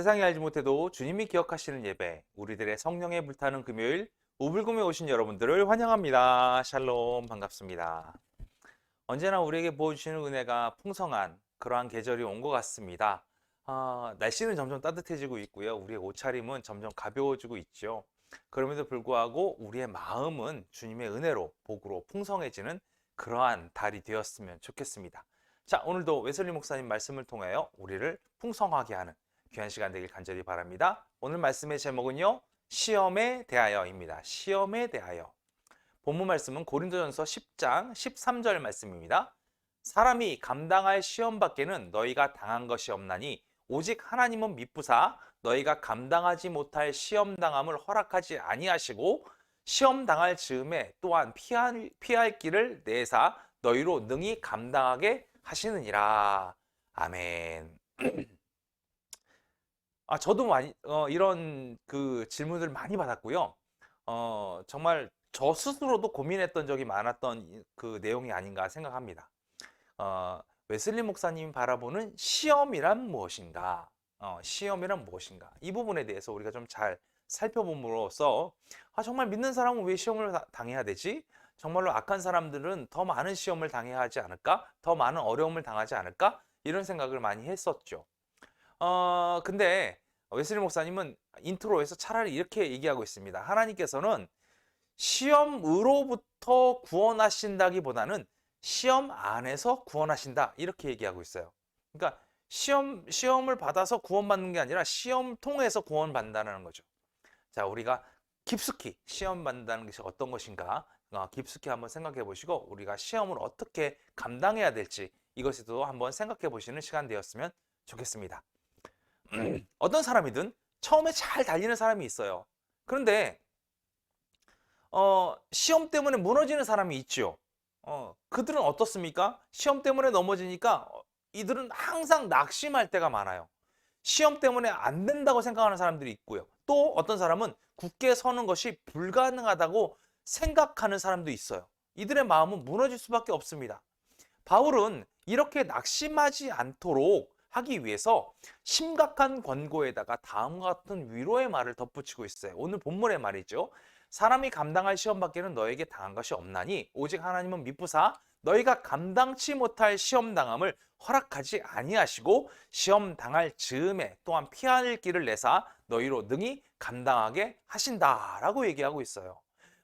세상이 알지 못해도 주님이 기억하시는 예배, 우리들의 성령에 불타는 금요일, 우불금에 오신 여러분들을 환영합니다. 샬롬, 반갑습니다. 언제나 우리에게 보여주시는 은혜가 풍성한 그러한 계절이 온 것 같습니다. 날씨는 점점 따뜻해지고 있고요. 우리의 옷차림은 점점 가벼워지고 있죠. 그럼에도 불구하고 우리의 마음은 주님의 은혜로, 복으로 풍성해지는 그러한 달이 되었으면 좋겠습니다. 자, 오늘도 웨슬리 목사님 말씀을 통하여 우리를 풍성하게 하는 귀한 시간 되길 간절히 바랍니다. 오늘 말씀의 제목은요, 시험에 대하여입니다. 시험에 대하여. 본문 말씀은 고린도전서 10장 13절 말씀입니다. 사람이 감당할 시험 밖에는 너희가 당한 것이 없나니 오직 하나님은 미쁘사 너희가 감당하지 못할 시험 당함을 허락하지 아니하시고 시험 당할 즈음에 또한 피할 길을 내사 너희로 능히 감당하게 하시느니라. 아멘. 저도 많이 이런 그 질문을 많이 받았고요. 정말 저 스스로도 고민했던 적이 많았던 그 내용이 아닌가 생각합니다. 웨슬리 목사님 바라보는 시험이란 무엇인가? 시험이란 무엇인가? 이 부분에 대해서 우리가 좀 잘 살펴봄으로써 정말 믿는 사람은 왜 시험을 당해야 되지? 정말로 악한 사람들은 더 많은 시험을 당해야 하지 않을까? 더 많은 어려움을 당하지 않을까? 이런 생각을 많이 했었죠. 근데 웨슬리 목사님은 인트로에서 차라리 이렇게 얘기하고 있습니다. 하나님께서는 시험으로부터 구원하신다기보다는 시험 안에서 구원하신다, 이렇게 얘기하고 있어요. 그러니까 시험을 받아서 구원받는 게 아니라 시험 통해서 구원받는다는 거죠. 자, 우리가 깊숙이 시험 받는다는 것이 어떤 것인가 깊숙이 한번 생각해 보시고 우리가 시험을 어떻게 감당해야 될지 이것에도 한번 생각해 보시는 시간 되었으면 좋겠습니다. 어떤 사람이든 처음에 잘 달리는 사람이 있어요. 그런데 시험 때문에 무너지는 사람이 있죠. 그들은 어떻습니까? 시험 때문에 넘어지니까 이들은 항상 낙심할 때가 많아요. 시험 때문에 안 된다고 생각하는 사람들이 있고요. 또 어떤 사람은 굳게 서는 것이 불가능하다고 생각하는 사람도 있어요. 이들의 마음은 무너질 수밖에 없습니다. 바울은 이렇게 낙심하지 않도록 하기 위해서 심각한 권고에다가 다음과 같은 위로의 말을 덧붙이고 있어요. 오늘 본문의 말이죠. 사람이 감당할 시험 밖에는 너에게 당한 것이 없나니 오직 하나님은 미쁘사 너희가 감당치 못할 시험 당함을 허락하지 아니하시고 시험 당할 즈음에 또한 피할 길을 내사 너희로 능히 감당하게 하신다라고 얘기하고 있어요.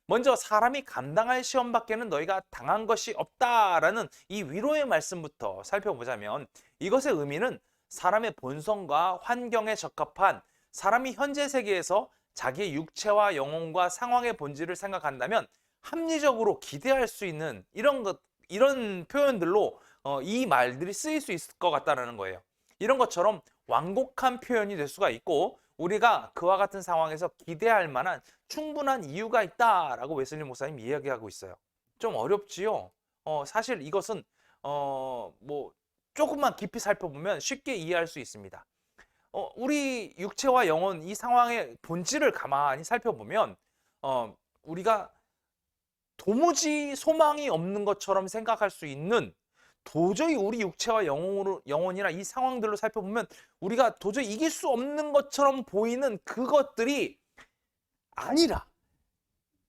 먼저 사람이 감당할 시험 밖에는 너희가 당한 것이 없다라는 이 위로의 말씀부터 살펴보자면 이것의 의미는 사람의 본성과 환경에 적합한 사람이 현재 세계에서 자기의 육체와 영혼과 상황의 본질을 생각한다면 합리적으로 기대할 수 있는 이런 표현들로 이 말들이 쓰일 수 있을 것 같다는 거예요. 이런 것처럼 완곡한 표현이 될 수가 있고 우리가 그와 같은 상황에서 기대할 만한 충분한 이유가 있다라고 웨슬리 목사님 이야기하고 있어요. 좀 어렵지요? 사실 이것은 뭐 조금만 깊이 살펴보면 쉽게 이해할 수 있습니다. 우리 육체와 영혼 이 상황의 본질을 가만히 살펴보면 우리가 도무지 소망이 없는 것처럼 생각할 수 있는 도저히 우리 육체와 영혼이나 이 상황들로 살펴보면 우리가 도저히 이길 수 없는 것처럼 보이는 그것들이 아니라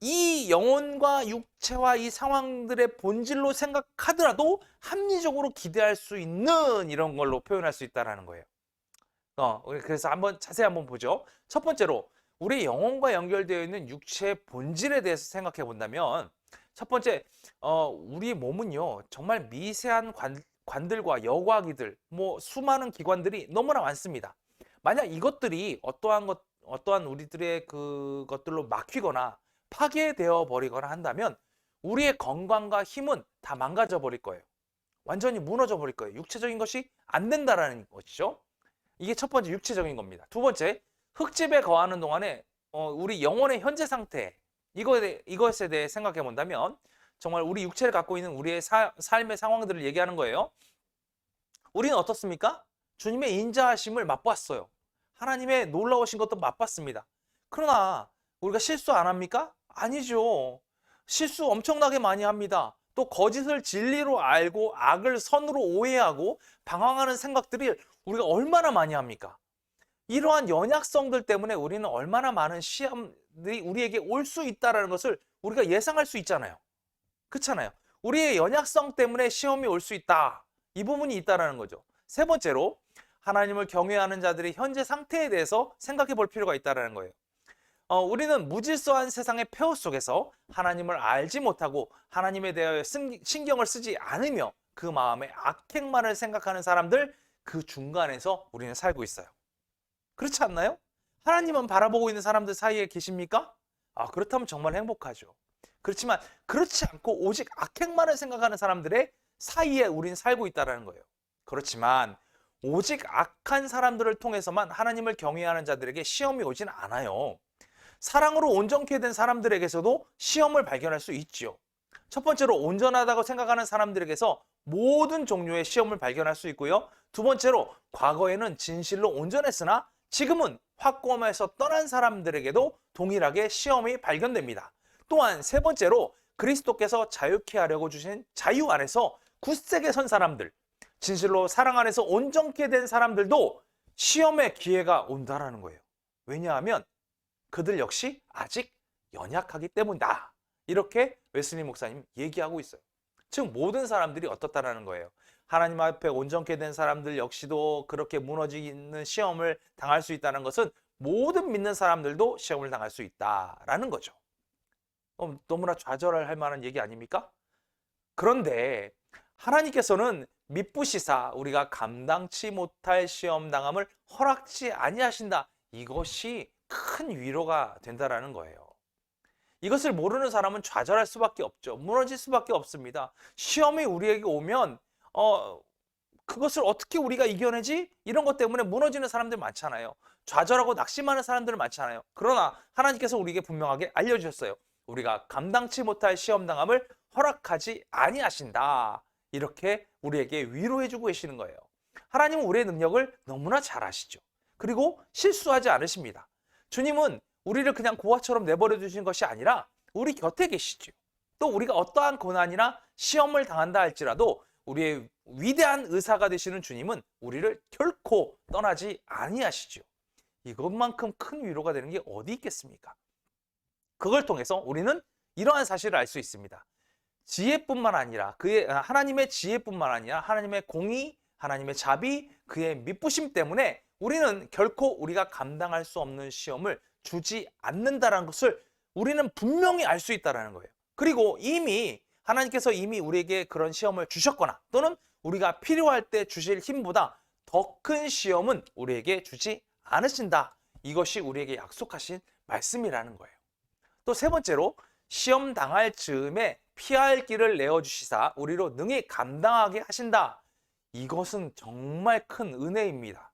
이 영혼과 육체와 이 상황들의 본질로 생각하더라도 합리적으로 기대할 수 있는 이런 걸로 표현할 수 있다는 거예요. 그래서 자세히 한번 보죠. 첫 번째로 우리 영혼과 연결되어 있는 육체의 본질에 대해서 생각해 본다면 첫 번째, 우리 몸은요 정말 미세한 관들과 여과기들, 수많은 기관들이 너무나 많습니다. 만약 이것들이 어떠한 우리들의 그것들로 막히거나 파괴되어 버리거나 한다면 우리의 건강과 힘은 다 망가져 버릴 거예요. 완전히 무너져 버릴 거예요. 육체적인 것이 안 된다라는 것이죠. 이게 첫 번째 육체적인 겁니다. 두 번째, 흙집에 거하는 동안에 우리 영혼의 현재 상태 이것에 대해 생각해 본다면 정말 우리 육체를 갖고 있는 우리의 삶의 상황들을 얘기하는 거예요. 우리는 어떻습니까? 주님의 인자하심을 맛봤어요. 하나님의 놀라우신 것도 맛봤습니다. 그러나 우리가 실수 안 합니까? 아니죠. 실수 엄청나게 많이 합니다. 또 거짓을 진리로 알고 악을 선으로 오해하고 방황하는 생각들이 우리가 얼마나 많이 합니까? 이러한 연약성들 때문에 우리는 얼마나 많은 시험들이 우리에게 올 수 있다는 것을 우리가 예상할 수 있잖아요. 그렇잖아요. 우리의 연약성 때문에 시험이 올 수 있다. 이 부분이 있다는 거죠. 세 번째로 하나님을 경외하는 자들의 현재 상태에 대해서 생각해 볼 필요가 있다는 거예요. 우리는 무질서한 세상의 폐허 속에서 하나님을 알지 못하고 하나님에 대하여 신경을 쓰지 않으며 그 마음에 악행만을 생각하는 사람들, 그 중간에서 우리는 살고 있어요. 그렇지 않나요? 하나님은 바라보고 있는 사람들 사이에 계십니까? 그렇다면 정말 행복하죠. 그렇지만 그렇지 않고 오직 악행만을 생각하는 사람들의 사이에 우리는 살고 있다는 거예요. 그렇지만 오직 악한 사람들을 통해서만 하나님을 경외하는 자들에게 시험이 오진 않아요. 사랑으로 온전케 된 사람들에게서도 시험을 발견할 수 있지요. 첫 번째로 온전하다고 생각하는 사람들에게서 모든 종류의 시험을 발견할 수 있고요. 두 번째로 과거에는 진실로 온전했으나 지금은 확고함에서 떠난 사람들에게도 동일하게 시험이 발견됩니다. 또한 세 번째로 그리스도께서 자유케 하려고 주신 자유 안에서 굳세게 선 사람들, 진실로 사랑 안에서 온전케 된 사람들도 시험의 기회가 온다라는 거예요. 왜냐하면 그들 역시 아직 연약하기 때문이다. 이렇게 웨슬리 목사님 얘기하고 있어요. 즉 모든 사람들이 어떻다라는 거예요. 하나님 앞에 온전케 된 사람들 역시도 그렇게 무너지는 시험을 당할 수 있다는 것은 모든 믿는 사람들도 시험을 당할 수 있다라는 거죠. 너무나 좌절할 만한 얘기 아닙니까? 그런데 하나님께서는 미쁘시사 우리가 감당치 못할 시험 당함을 허락지 아니하신다. 이것이 큰 위로가 된다라는 거예요. 이것을 모르는 사람은 좌절할 수밖에 없죠. 무너질 수밖에 없습니다. 시험이 우리에게 오면 그것을 어떻게 우리가 이겨내지? 이런 것 때문에 무너지는 사람들 많잖아요. 좌절하고 낙심하는 사람들 많잖아요. 그러나 하나님께서 우리에게 분명하게 알려주셨어요. 우리가 감당치 못할 시험 당함을 허락하지 아니하신다. 이렇게 우리에게 위로해주고 계시는 거예요. 하나님은 우리의 능력을 너무나 잘 아시죠. 그리고 실수하지 않으십니다. 주님은 우리를 그냥 고아처럼 내버려 두신 것이 아니라 우리 곁에 계시죠. 또 우리가 어떠한 고난이나 시험을 당한다 할지라도 우리의 위대한 의사가 되시는 주님은 우리를 결코 떠나지 아니하시죠. 이것만큼 큰 위로가 되는 게 어디 있겠습니까? 그걸 통해서 우리는 이러한 사실을 알 수 있습니다. 지혜뿐만 아니라 하나님의 지혜뿐만 아니라 하나님의 공의, 하나님의 자비, 그의 미쁘심 때문에 우리는 결코 우리가 감당할 수 없는 시험을 주지 않는다는 것을 우리는 분명히 알 수 있다는 거예요. 그리고 하나님께서 이미 우리에게 그런 시험을 주셨거나 또는 우리가 필요할 때 주실 힘보다 더 큰 시험은 우리에게 주지 않으신다. 이것이 우리에게 약속하신 말씀이라는 거예요. 또 세 번째로 시험 당할 즈음에 피할 길을 내어주시사 우리로 능히 감당하게 하신다. 이것은 정말 큰 은혜입니다.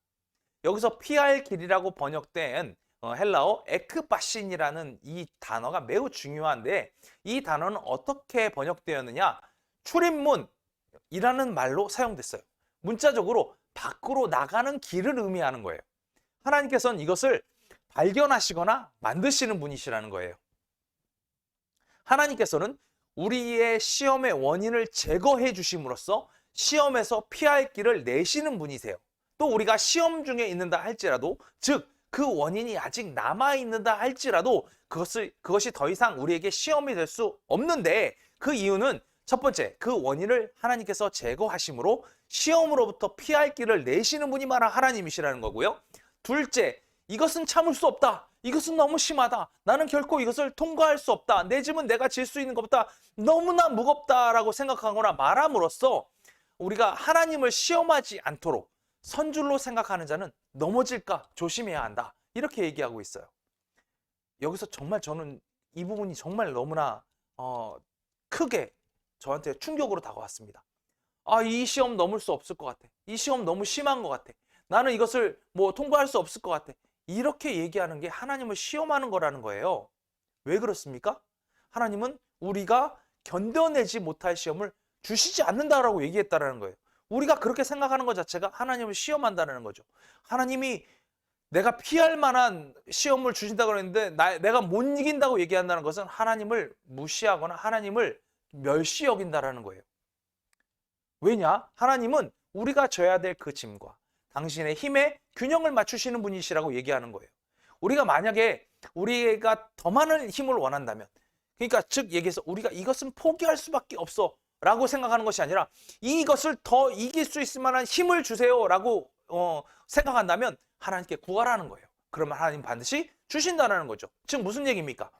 여기서 피할 길이라고 번역된 헬라어 에크바신이라는 이 단어가 매우 중요한데 이 단어는 어떻게 번역되었느냐? 출입문이라는 말로 사용됐어요. 문자적으로 밖으로 나가는 길을 의미하는 거예요. 하나님께서는 이것을 발견하시거나 만드시는 분이시라는 거예요. 하나님께서는 우리의 시험의 원인을 제거해 주심으로써 시험에서 피할 길을 내시는 분이세요. 또 우리가 시험 중에 있는다 할지라도 즉 그 원인이 아직 남아있는다 할지라도 그것이 더 이상 우리에게 시험이 될 수 없는데 그 이유는 첫 번째, 그 원인을 하나님께서 제거하심으로 시험으로부터 피할 길을 내시는 분이 바로 하나님이시라는 거고요. 둘째, 이것은 참을 수 없다. 이것은 너무 심하다. 나는 결코 이것을 통과할 수 없다. 내 짐은 내가 질 수 있는 것보다 너무나 무겁다라고 생각하거나 말함으로써 우리가 하나님을 시험하지 않도록 선줄로 생각하는 자는 넘어질까 조심해야 한다. 이렇게 얘기하고 있어요. 여기서 정말 저는 이 부분이 정말 너무나 크게 저한테 충격으로 다가왔습니다. 이 시험 넘을 수 없을 것 같아. 이 시험 너무 심한 것 같아. 나는 이것을 통과할 수 없을 것 같아. 이렇게 얘기하는 게 하나님을 시험하는 거라는 거예요. 왜 그렇습니까? 하나님은 우리가 견뎌내지 못할 시험을 주시지 않는다라고 얘기했다라는 거예요. 우리가 그렇게 생각하는 것 자체가 하나님을 시험한다는 거죠. 하나님이 내가 피할 만한 시험을 주신다고 그랬는데 내가 못 이긴다고 얘기한다는 것은 하나님을 무시하거나 하나님을 멸시 여긴다라는 거예요. 왜냐? 하나님은 우리가 져야 될 그 짐과 당신의 힘에 균형을 맞추시는 분이시라고 얘기하는 거예요. 우리가 만약에 우리가 더 많은 힘을 원한다면, 그러니까 즉 얘기해서 우리가 이것은 포기할 수밖에 없어 라고 생각하는 것이 아니라 이것을 더 이길 수 있을 만한 힘을 주세요 라고 생각한다면 하나님께 구하라는 거예요. 그러면 하나님 반드시 주신다는 거죠. 즉 무슨 얘기입니까?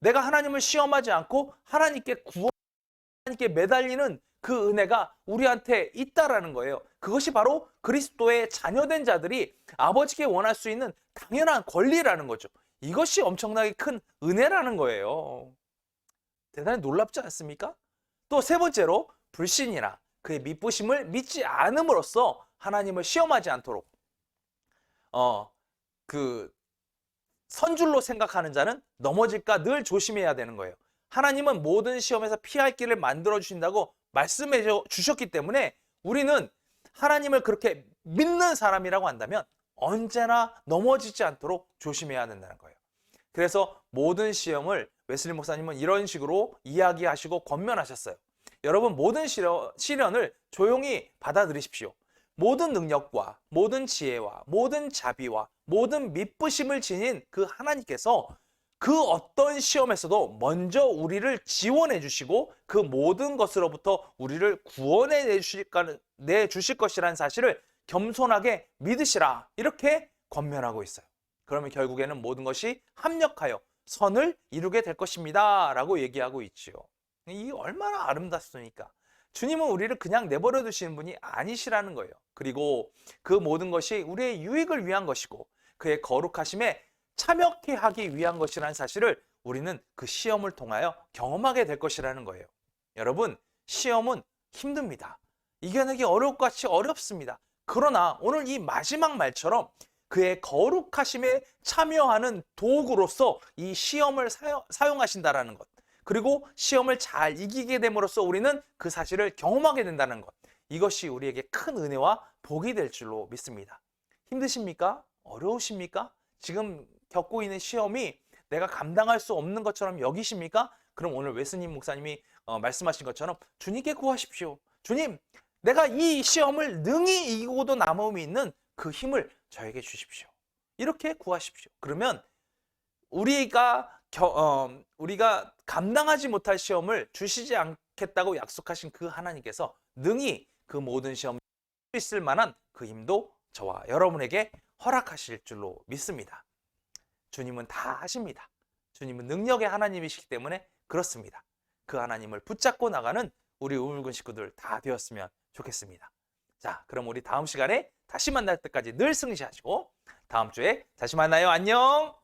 내가 하나님을 시험하지 않고 하나님께 매달리는 그 은혜가 우리한테 있다라는 거예요. 그것이 바로 그리스도의 자녀된 자들이 아버지께 원할 수 있는 당연한 권리라는 거죠. 이것이 엄청나게 큰 은혜라는 거예요. 대단히 놀랍지 않습니까? 또 세 번째로 불신이나 그의 미쁘심을 믿지 않음으로써 하나님을 시험하지 않도록 그 선줄로 생각하는 자는 넘어질까 늘 조심해야 되는 거예요. 하나님은 모든 시험에서 피할 길을 만들어 주신다고 말씀해 주셨기 때문에 우리는 하나님을 그렇게 믿는 사람이라고 한다면 언제나 넘어지지 않도록 조심해야 된다는 거예요. 그래서 모든 시험을 웨슬리 목사님은 이런 식으로 이야기하시고 권면하셨어요. 여러분, 모든 시련을 조용히 받아들이십시오. 모든 능력과 모든 지혜와 모든 자비와 모든 미쁘심을 지닌 그 하나님께서 그 어떤 시험에서도 먼저 우리를 지원해 주시고 그 모든 것으로부터 우리를 구원해 내주실 것이라는 사실을 겸손하게 믿으시라, 이렇게 권면하고 있어요. 그러면 결국에는 모든 것이 합력하여 선을 이루게 될 것입니다 라고 얘기하고 있지요. 이 얼마나 아름답습니까? 주님은 우리를 그냥 내버려 두시는 분이 아니시라는 거예요. 그리고 그 모든 것이 우리의 유익을 위한 것이고 그의 거룩하심에 참여케 하기 위한 것이라는 사실을 우리는 그 시험을 통하여 경험하게 될 것이라는 거예요. 여러분, 시험은 힘듭니다. 이겨내기 어려울 것 같이 어렵습니다. 그러나 오늘 이 마지막 말처럼 그의 거룩하심에 참여하는 도구로서 이 시험을 사용하신다라는 것, 그리고 시험을 잘 이기게 됨으로써 우리는 그 사실을 경험하게 된다는 것, 이것이 우리에게 큰 은혜와 복이 될 줄로 믿습니다. 힘드십니까? 어려우십니까? 지금 겪고 있는 시험이 내가 감당할 수 없는 것처럼 여기십니까? 그럼 오늘 웨스님 목사님이 말씀하신 것처럼 주님께 구하십시오. 주님, 내가 이 시험을 능히 이기고도 남음이 있는 그 힘을 저에게 주십시오. 이렇게 구하십시오. 그러면 우리가 감당하지 못할 시험을 주시지 않겠다고 약속하신 그 하나님께서 능히 그 모든 시험을 수 있을 만한 그 힘도 저와 여러분에게 허락하실 줄로 믿습니다. 주님은 다 하십니다. 주님은 능력의 하나님이시기 때문에 그렇습니다. 그 하나님을 붙잡고 나가는 우리 우물근 식구들 다 되었으면 좋겠습니다. 자, 그럼 우리 다음 시간에 다시 만날 때까지 늘 승리하시고 다음 주에 다시 만나요. 안녕.